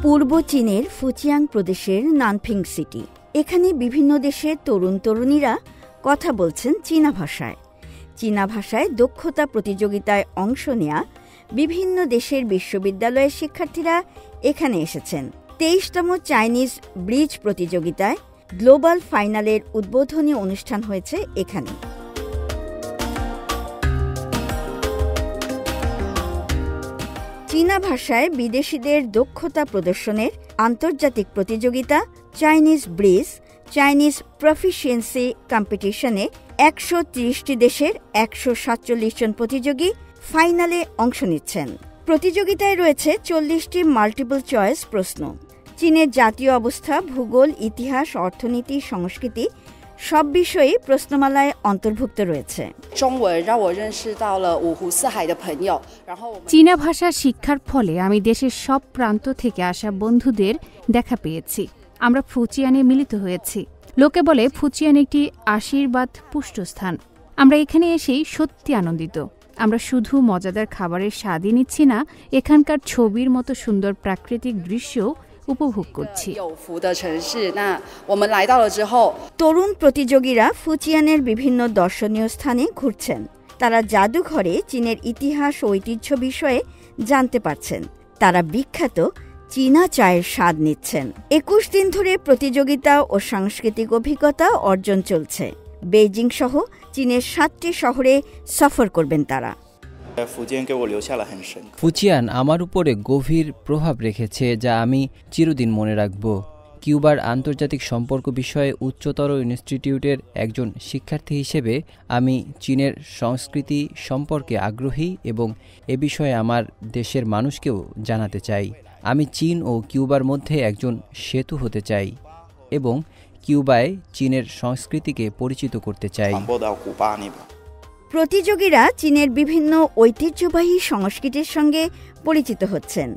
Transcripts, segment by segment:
পূর্ব চীনের ফুজিয়াং প্রদেশের নানফিং সিটি। এখানে বিভিন্ন দেশের তরুণ তরুণীরা কথা বলছেন চীনা ভাষায়। চীনা ভাষায় দক্ষতা প্রতিযোগিতায় অংশ নেয়া বিভিন্ন দেশের বিশ্ববিদ্যালয়ের শিক্ষার্থীরা এখানে এসেছেন। ২৩তম চাইনিজ ব্রিজ প্রতিযোগিতায় গ্লোবাল ফাইনালের উদ্বোধনী অনুষ্ঠান হয়েছে এখানে। চীনা ভাষায় বিদেশিদের দক্ষতা প্রদর্শনের আন্তর্জাতিক প্রতিযোগিতা চাইনিজ ব্রিজ চাইনিজ প্রফিসিয়েন্সি কম্পিটিশনে ১৩০টি দেশের ১৪৭ জন প্রতিযোগী ফাইনালে অংশ নিচ্ছেন। প্রতিযোগিতায় রয়েছে ৪০টি মাল্টিপল চয়েস প্রশ্ন। চীনের জাতীয় অবস্থা, ভূগোল, ইতিহাস, অর্থনীতি, সংস্কৃতি সব বিষয়ই প্রশ্নমালায় অন্তর্ভুক্ত রয়েছে। চীনা ভাষা শিক্ষার ফলে আমি দেশের সব প্রান্ত থেকে আসা বন্ধুদের দেখা পেয়েছি। আমরা ফুজিয়ানে মিলিত হয়েছি। লোকে বলে ফুজিয়ান একটি আশীর্বাদ পুষ্ট স্থান। আমরা এখানে এসেই সত্যি আনন্দিত। আমরা শুধু মজাদার খাবারের স্বাদই নিচ্ছি না, এখানকার ছবির মতো সুন্দর প্রাকৃতিক দৃশ্য উপভোগ করছি। তরুণ প্রতিযোগীরা ফুজিয়ানের বিভিন্ন দর্শনীয় স্থানে ঘুরছেন। তারা জাদুঘরে চীনের ইতিহাস ও ঐতিহ্য বিষয়ে জানতে পারছেন। তারা বিখ্যাত চীনা চায়ের স্বাদ নিচ্ছেন। ২১ দিন ধরে প্রতিযোগিতা ও সাংস্কৃতিক অভিজ্ঞতা অর্জন চলছে। বেইজিং সহ চীনের ৭টি শহরে সফর করবেন তারা। ফুজিয়ান আমার উপরে গভীর প্রভাব রেখেছে, যা আমি চিরদিন মনে রাখব। কিউবার আন্তর্জাতিক সম্পর্ক বিষয়ে উচ্চতর ইনস্টিটিউটের একজন শিক্ষার্থী হিসেবে আমি চীনের সংস্কৃতি সম্পর্কে আগ্রহী এবং এ বিষয়ে আমার দেশের মানুষকেও জানাতে চাই। আমি চীন ও কিউবার মধ্যে একজন সেতু হতে চাই এবং কিউবায় চীনের সংস্কৃতিকে পরিচিত করতে চাই। প্রতিযোগীরা চীনের বিভিন্ন ঐতিহ্যবাহী সংস্কৃতির সঙ্গে পরিচিত হচ্ছেন।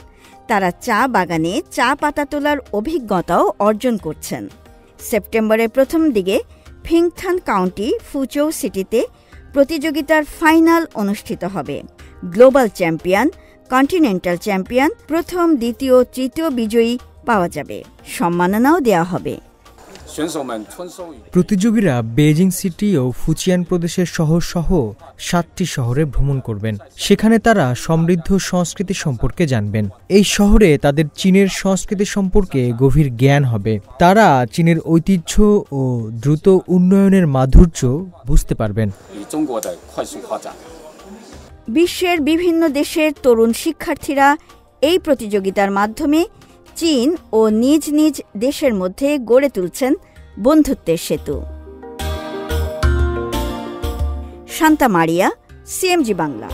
তারা চা বাগানে চা পাতা তোলার অভিজ্ঞতাও অর্জন করছেন। সেপ্টেম্বরের প্রথম দিকে ফিংথান কাউন্টি ফুচৌ সিটিতে প্রতিযোগিতার ফাইনাল অনুষ্ঠিত হবে। গ্লোবাল চ্যাম্পিয়ন, কন্টিনেন্টাল চ্যাম্পিয়ন, প্রথম, দ্বিতীয়, তৃতীয় বিজয়ী পাওয়া যাবে। সম্মাননাও দেওয়া হবে। প্রতিযোগীরা বেইজিং সিটি ও ফুজিয়ান প্রদেশের শহর সহ ৭টি শহরে ভ্রমণ করবেন। সেখানে তারা সমৃদ্ধ সংস্কৃতি সম্পর্কে জানবেন। এই শহরে তাদের চীনের সংস্কৃতি সম্পর্কে গভীর জ্ঞান হবে। তারা চীনের ঐতিহ্য ও দ্রুত উন্নয়নের মাধুর্য বুঝতে পারবেন। বিশ্বের বিভিন্ন দেশের তরুণ শিক্ষার্থীরা এই প্রতিযোগিতার মাধ্যমে চীন ও নিজ নিজ দেশের মধ্যে গড়ে তুলছেন বন্ধুত্বের সেতু। শান্তা মারিয়া, সিএমজি বাংলা।